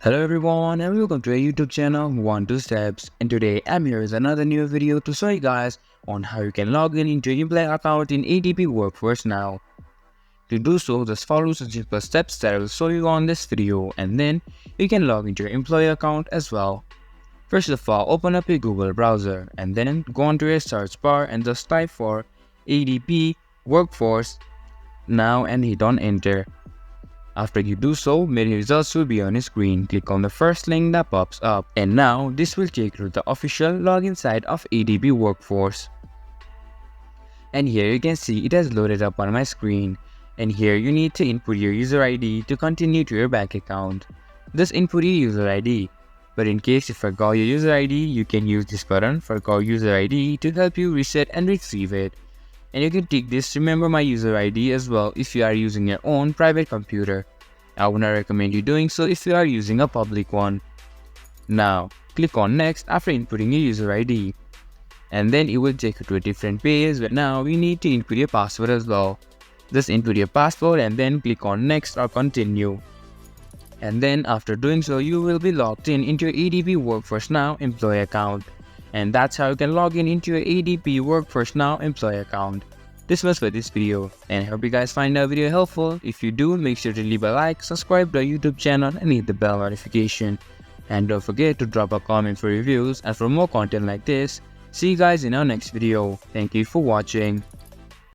Hello everyone and welcome to our YouTube channel 1-2 Steps, and today I'm here with another new video to show you guys on how you can log in into your employee account in ADP Workforce now. To do so, just follow some simple steps that I will show you on this video, and then you can log into your employee account as well. First of all, open up your Google browser and then go onto your search bar and just type for ADP Workforce now and hit on enter. After you do so, many results will be on your screen. Click on the first link that pops up, and now this will take you to the official login site of ADP Workforce. And here you can see it has loaded up on my screen, and here you need to input your user ID to continue to your bank account. Just input your user ID, but in case you forgot your user ID, you can use this button "Forgot User ID" to help you reset and retrieve it. And you can tick this "Remember my user ID" as well if you are using your own private computer. I would not recommend you doing so if you are using a public one. Now, click on Next after inputting your user ID. And then it will take you to a different page where now you need to input your password as well. Just input your password and then click on Next or Continue. And then after doing so, you will be logged in into your ADP Workforce Now employee account. And that's how you can log in into your ADP Workforce Now employee account. This was for this video, and I hope you guys find the video helpful. If you do, make sure to leave a like, subscribe to our YouTube channel and hit the bell notification. And don't forget to drop a comment for reviews and for more content like this. See you guys in our next video. Thank you for watching.